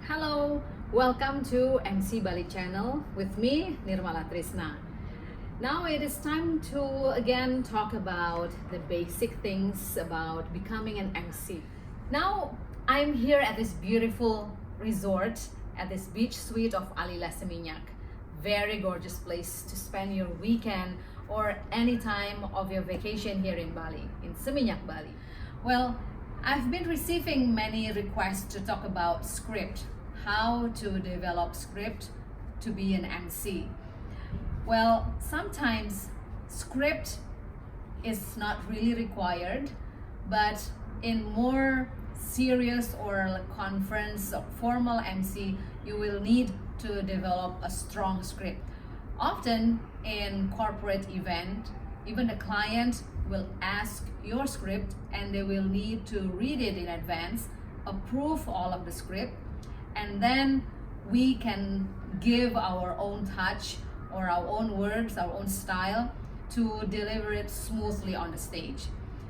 Hello, welcome to Emcee Bali channel with me, Nirmala Trisna. Now it is time to again talk about the basic things about becoming an MC. Now I'm here at this beautiful resort at this beach suite of Alila Seminyak. Very gorgeous place to spend your weekend or any time of your vacation here in Bali, in Seminyak, Bali. Well, I've been receiving many requests to talk about script, how to develop script to be an MC. Well, sometimes script is not really required, but in more serious or conference or formal MC, you will need to develop a strong script. Often in corporate event, even the client will ask your script and they will need to read it in advance, approve all of the script, and then we can give our own touch or our own words, our own style to deliver it smoothly on the stage.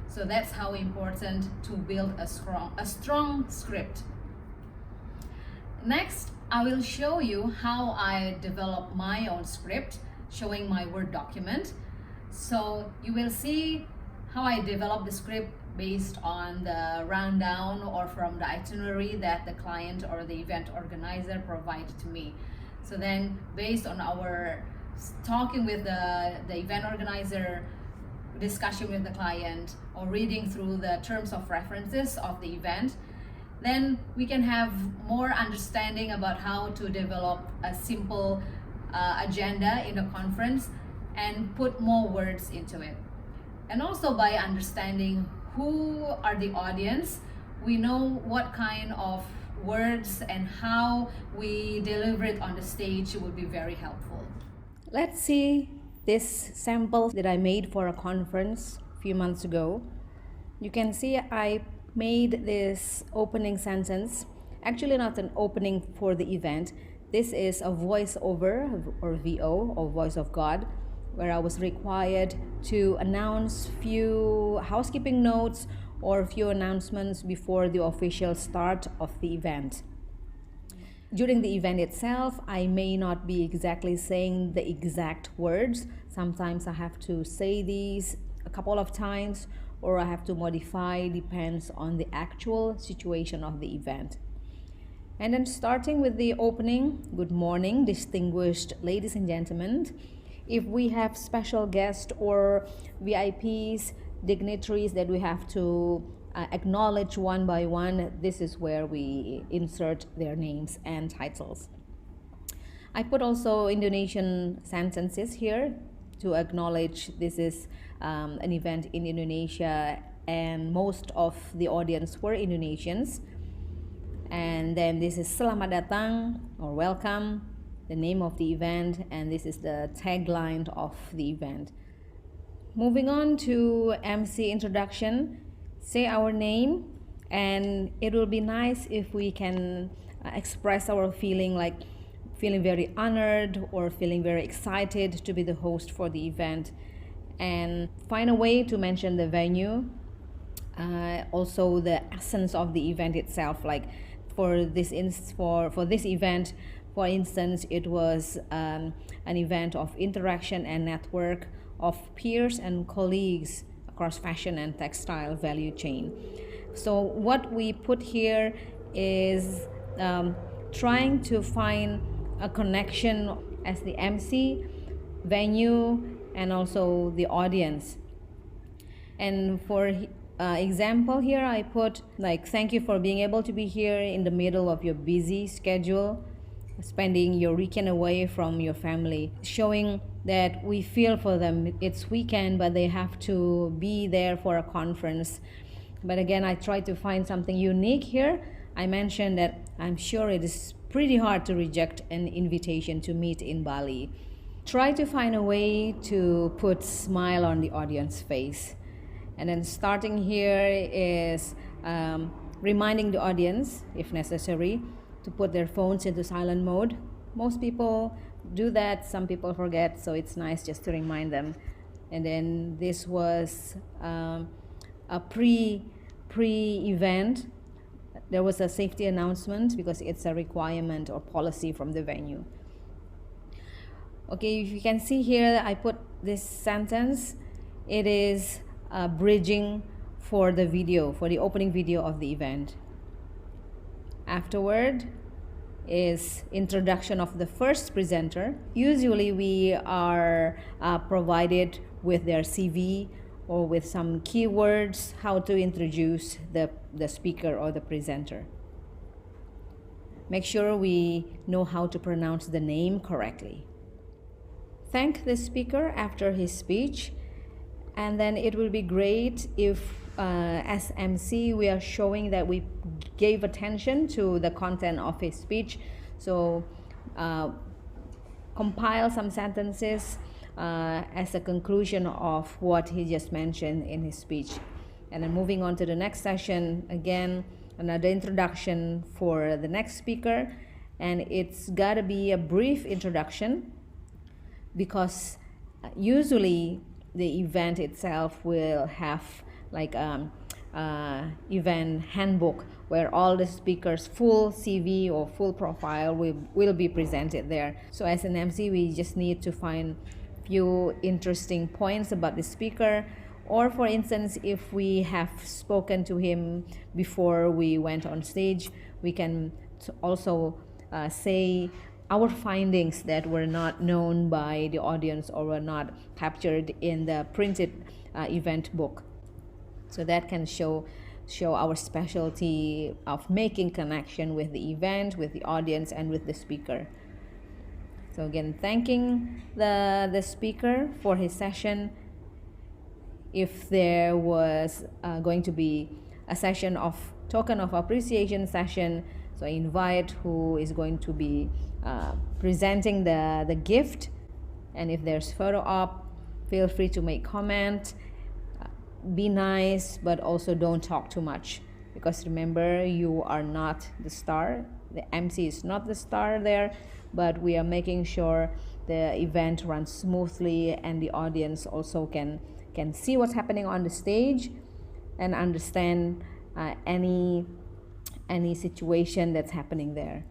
So that's how important to build a strong script. Next, I will show you how I develop my own script, showing my Word document. So you will see how I develop the script based on the rundown or from the itinerary that the client or the event organizer provided to me. So then based on our talking with the event organizer, discussion with the client, or reading through the terms of references of the event, then we can have more understanding about how to develop a simple agenda in a conference and put more words into it. And also by understanding who are the audience, we know what kind of words and how we deliver it on the stage would be very helpful. Let's see this sample that I made for a conference a few months ago. You can see I made this opening sentence, actually not an opening for the event. This is a voiceover or VO or voice of God, where I was required to announce few housekeeping notes or few announcements before the official start of the event. During the event itself, I may not be exactly saying the exact words. Sometimes I have to say these a couple of times, or I have to modify, depends on the actual situation of the event. And then starting with the opening, good morning, distinguished ladies and gentlemen. If we have special guests or VIPs, dignitaries that we have to acknowledge one by one, this is where we insert their names and titles. I put also Indonesian sentences here to acknowledge this is an event in Indonesia and most of the audience were Indonesians. And then this is Selamat Datang or welcome, the name of the event, and this is the tagline of the event. Moving on to MC introduction, say our name, and it will be nice if we can express our feeling, like feeling very honored or feeling very excited to be the host for the event, and find a way to mention the venue, also the essence of the event itself. Like for this event, for instance, it was an event of interaction and network of peers and colleagues across fashion and textile value chain. So what we put here is trying to find a connection as the MC, venue, and also the audience. And for example here, I put like, thank you for being able to be here in the middle of your busy schedule, spending your weekend away from your family, showing that we feel for them. It's weekend, but they have to be there for a conference. But again, I try to find something unique here. I mentioned that I'm sure it is pretty hard to reject an invitation to meet in Bali. Try to find a way to put smile on the audience face. And then starting here is reminding the audience, if necessary, to put their phones into silent mode. Most people do that, some people forget, so it's nice just to remind them. And then this was a pre-event there was a safety announcement because it's a requirement or policy from the venue. Okay, if you can see here, I put this sentence. It is bridging for the video, for the opening video of the event. Afterward is introduction of the first presenter. Usually we are provided with their CV or with some keywords how to introduce the speaker or the presenter. Make sure we know how to pronounce the name correctly. Thank the speaker after his speech, and then it will be great if as MC we are showing that we gave attention to the content of his speech. So compile some sentences as a conclusion of what he just mentioned in his speech. And then moving on to the next session, again another introduction for the next speaker, and it's gotta be a brief introduction because usually the event itself will have like event handbook where all the speakers full CV or full profile will be presented there. So as an MC we just need to find few interesting points about the speaker, or for instance if we have spoken to him before we went on stage, we can also say our findings that were not known by the audience or were not captured in the printed event book. So that can show our specialty of making connection with the event, with the audience, and with the speaker. So again, thanking the speaker for his session. If there was going to be a session of token of appreciation session, so I invite who is going to be presenting the gift, and if there's photo op, feel free to make comment. Be nice, but also don't talk too much, because remember, you are not the star. The MC is not the star there, but we are making sure the event runs smoothly and the audience also can see what's happening on the stage and understand any situation that's happening there.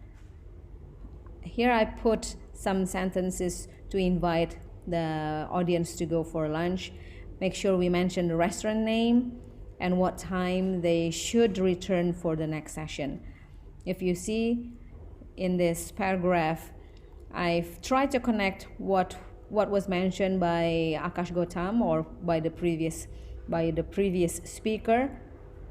Here I put some sentences to invite the audience to go for lunch. Make sure we mention the restaurant name and what time they should return for the next session. If you see in this paragraph, I've tried to connect what was mentioned by Akash Gautam or by the previous speaker,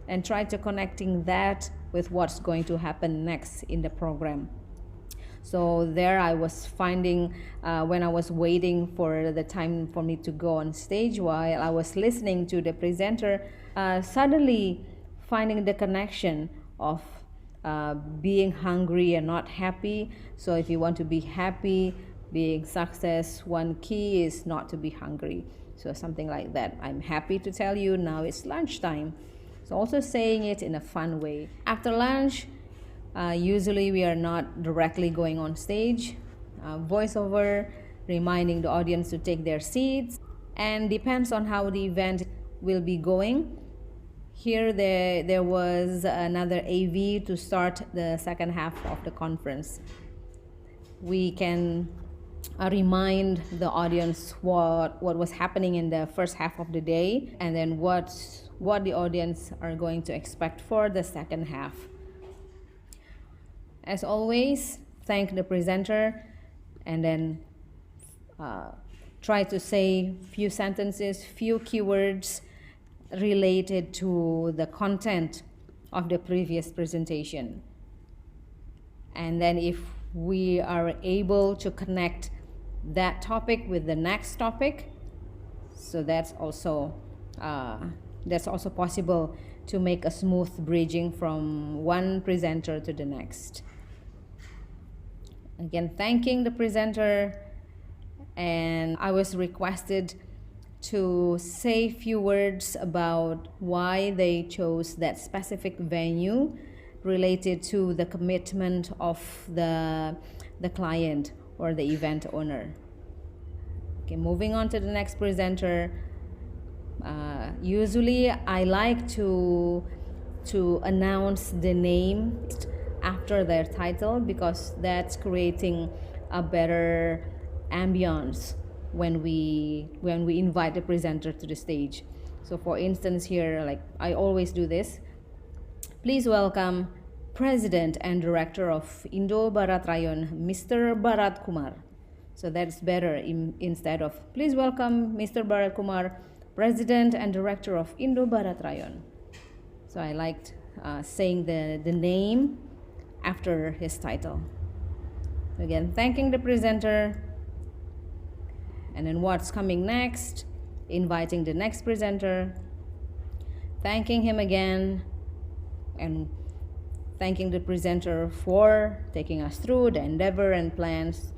and tried to connecting that with what's going to happen next in the program. So there I was finding, when I was waiting for the time for me to go on stage, while I was listening to the presenter, suddenly finding the connection of being hungry and not happy. So if you want to be happy, being success, one key is not to be hungry. So something like that. I'm happy to tell you now it's lunchtime. So also saying it in a fun way. After lunch, usually we are not directly going on stage. Voiceover, reminding the audience to take their seats, and depends on how the event will be going. Here there was another AV to start the second half of the conference. We can remind the audience what was happening in the first half of the day, and then what the audience are going to expect for the second half. As always, thank the presenter, and then try to say few sentences, few keywords related to the content of the previous presentation. And then if we are able to connect that topic with the next topic, so that's also possible to make a smooth bridging from one presenter to the next. Again, thanking the presenter, and I was requested to say few words about why they chose that specific venue related to the commitment of the client or the event owner. Okay, moving on to the next presenter. Usually I like to to announce the name after their title, because that's creating a better ambience when we invite the presenter to the stage. So for instance here, like I always do this, please welcome President and Director of Indo Barat Rayon, Mr. Bharat Kumar. So that's better instead of please welcome Mr. Bharat Kumar, President and Director of Indo Barat Rayon. So I liked saying the name after his title. Again, thanking the presenter. And then what's coming next? Inviting the next presenter. Thanking him again. And thanking the presenter for taking us through the endeavor and plans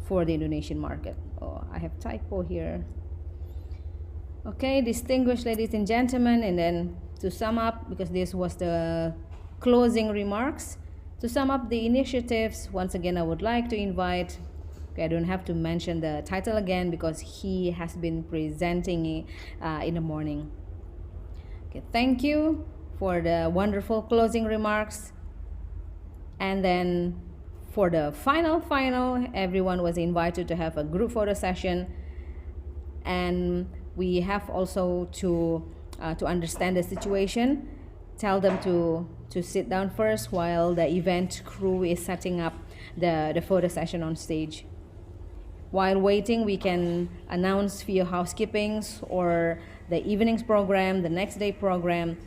for the Indonesian market. Oh, I have typo here. Okay, distinguished ladies and gentlemen, and then to sum up, because this was the closing remarks, to sum up the initiatives, once again I would like to invite, okay, I don't have to mention the title again because he has been presenting in the morning. Okay, thank you for the wonderful closing remarks. And then for the final, everyone was invited to have a group photo session. And we have also to understand the situation, tell them to sit down first while the event crew is setting up the photo session on stage. While waiting, we can announce few housekeepings or the evening's program, the next day program,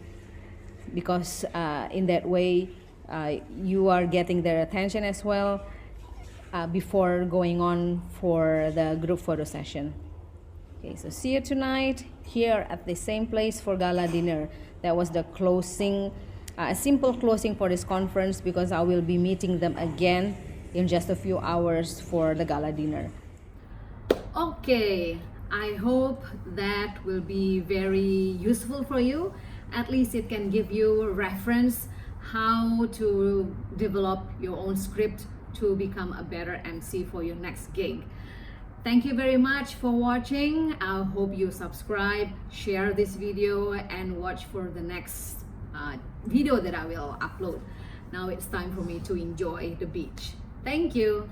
because in that way you are getting their attention as well before going on for the group photo session. Okay, so see you tonight here at the same place for gala dinner. That was the closing, a simple closing for this conference, because I will be meeting them again in just a few hours for the gala dinner. Okay, I hope that will be very useful for you. At least it can give you a reference how to develop your own script to become a better MC for your next gig. Thank you very much for watching. I hope you subscribe, share this video, and watch for the next video that I will upload. Now it's time for me to enjoy the beach. Thank you.